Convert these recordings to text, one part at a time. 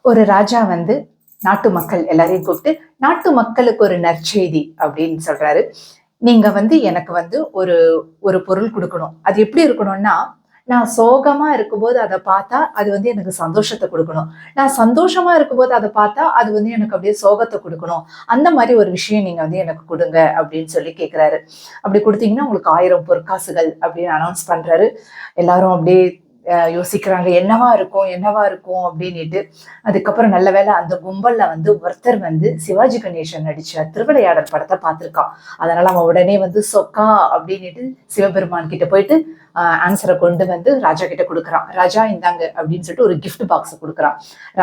ஒரு ராஜா வந்து நாட்டு மக்கள் எல்லாரையும் கூப்பிட்டு நாட்டு மக்களுக்கு ஒரு நற்செய்தி அப்படின்னு சொல்றாரு. நீங்க வந்து எனக்கு வந்து ஒரு ஒரு பொருள் கொடுக்கணும். அது எப்படி இருக்கணும்னா, நான் சோகமா இருக்கும்போது அதை பார்த்தா அது வந்து எனக்கு சந்தோஷத்தை கொடுக்கணும். நான் சந்தோஷமா இருக்கும்போது அதை பார்த்தா அது வந்து எனக்கு அப்படியே சோகத்தை கொடுக்கணும். அந்த மாதிரி ஒரு விஷயம் நீங்க வந்து எனக்கு கொடுங்க அப்படின்னு சொல்லி கேட்கிறாரு. அப்படி கொடுத்தீங்கன்னா உங்களுக்கு 1000 பொற்காசுகள் அப்படின்னு அனௌன்ஸ் பண்றாரு. எல்லாரும் அப்படியே யோசிக்கிறாங்க என்னவா இருக்கும் என்னவா இருக்கும் அப்படின்னுட்டு. அதுக்கப்புறம் நல்ல வேளை அந்த கும்பல்ல வந்து ஒருத்தர் வந்து சிவாஜி கணேசன் நடிச்ச திருவிளையாடல் படத்தை பார்த்திருக்கான். அதனால அவன் உடனே வந்து சொக்கா அப்படின்னுட்டு சிவபெருமான் கிட்ட போயிட்டு ஆன்சரை கொண்டு வந்து ராஜா கிட்ட கொடுக்குறான். ராஜா இந்தாங்க அப்படின்னு சொல்லிட்டு ஒரு கிஃப்ட் பாக்ஸ் கொடுக்குறான்.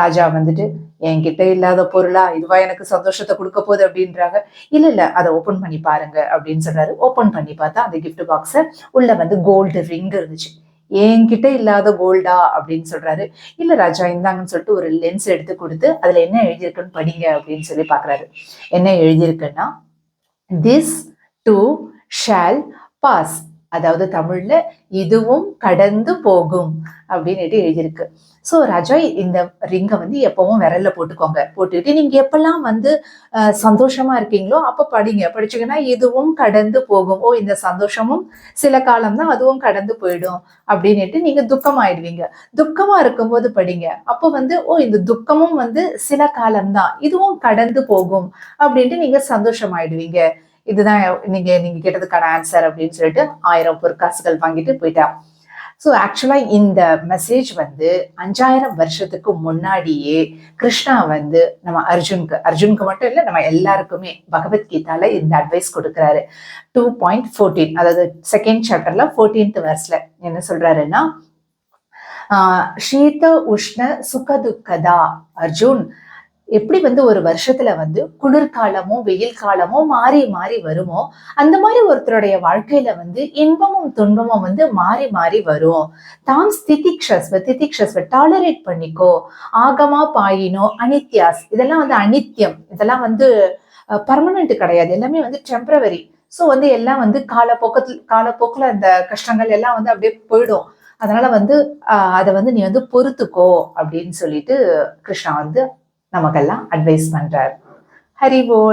ராஜா வந்துட்டு என்கிட்ட இல்லாத பொருளா இதுவா எனக்கு சந்தோஷத்தை கொடுக்க போகுது அப்படின்றாங்க. இல்ல இல்ல அதை ஓபன் பண்ணி பாருங்க அப்படின்னு சொல்றாரு. ஓபன் பண்ணி பார்த்தா அந்த கிஃப்ட் பாக்ஸ உள்ள வந்து கோல்டு ரிங் இருந்துச்சு. என்கிட்ட இல்லாத கோல்டா அப்படின்னு சொல்றாரு. இல்ல ராஜா இந்தாங்கன்னு சொல்லிட்டு ஒரு லென்ஸ் எடுத்து கொடுத்து அதுல என்ன எழுதியிருக்குன்னு படிங்க அப்படின்னு சொல்லி பாக்குறாரு. என்ன எழுதியிருக்குன்னா, திஸ் டூ ஷால் பாஸ், அதாவது தமிழ்ல இதுவும் கடந்து போகும் அப்படின்னுட்டு எழுதியிருக்கு. ஸோ ராஜா இந்த ரிங்கை வந்து எப்பவும் விரல்ல போட்டுக்கோங்க. போட்டுட்டு நீங்க எப்பெல்லாம் வந்து சந்தோஷமா இருக்கீங்களோ அப்ப படிங்க. படிச்சீங்கன்னா இதுவும் கடந்து போகும். ஓ இந்த சந்தோஷமும் சில காலம் தான், அதுவும் கடந்து போயிடும் அப்படின்னுட்டு நீங்க துக்கமாயிடுவீங்க. துக்கமா இருக்கும்போது படிங்க. அப்போ வந்து ஓ இந்த துக்கமும் வந்து சில காலம்தான், இதுவும் கடந்து போகும் அப்படின்ட்டு நீங்க சந்தோஷமாயிடுவீங்க. இதுதான் நீங்க நீங்க கேட்டதுக்கான ஆன்சர் அப்படின்னு சொல்லிட்டு 1000 பொற்காசுகள் வாங்கிட்டு போயிட்டான். ஸோ ஆக்சுவலா இந்த மெசேஜ் வந்து 5000 வருஷத்துக்கு முன்னாடியே கிருஷ்ணா வந்து நம்ம அர்ஜுனுக்கு மட்டும் இல்லை, நம்ம எல்லாருக்குமே பகவத்கீதால இந்த அட்வைஸ் கொடுக்குறாரு. 2.14, அதாவது செகண்ட் சாப்டர்ல 14th வெர்ஸ்ல என்ன சொல்றாருன்னா, ஷீத உஷ்ண சுக துக்கதா அர்ஜுன், எப்படி வந்து ஒரு வருஷத்துல வந்து குளிர்காலமோ வெயில் காலமோ மாறி மாறி வருமோ, அந்த மாதிரி ஒருத்தருடைய வாழ்க்கையில வந்து இன்பமும் துன்பமும் வந்து மாறி மாறி வரும். தாம் திதிக்ஷஸ்வ டாலரேட் பண்ணிக்கோ. ஆகமா பாயினோ அனித்யாஸ், இதெல்லாம் வந்து அனித்யம், இதெல்லாம் வந்து பர்மனன்ட் கிடையாது, எல்லாமே வந்து டெம்பரவரி. ஸோ வந்து எல்லாம் வந்து காலப்போக்குல அந்த கஷ்டங்கள் எல்லாம் வந்து அப்படியே போயிடும். அதனால வந்து அதை வந்து நீ வந்து பொறுத்துக்கோ அப்படின்னு சொல்லிட்டு கிருஷ்ணா வந்து நமக்கெல்லாம் அட்வைஸ் பண்றார். ஹரி போல்.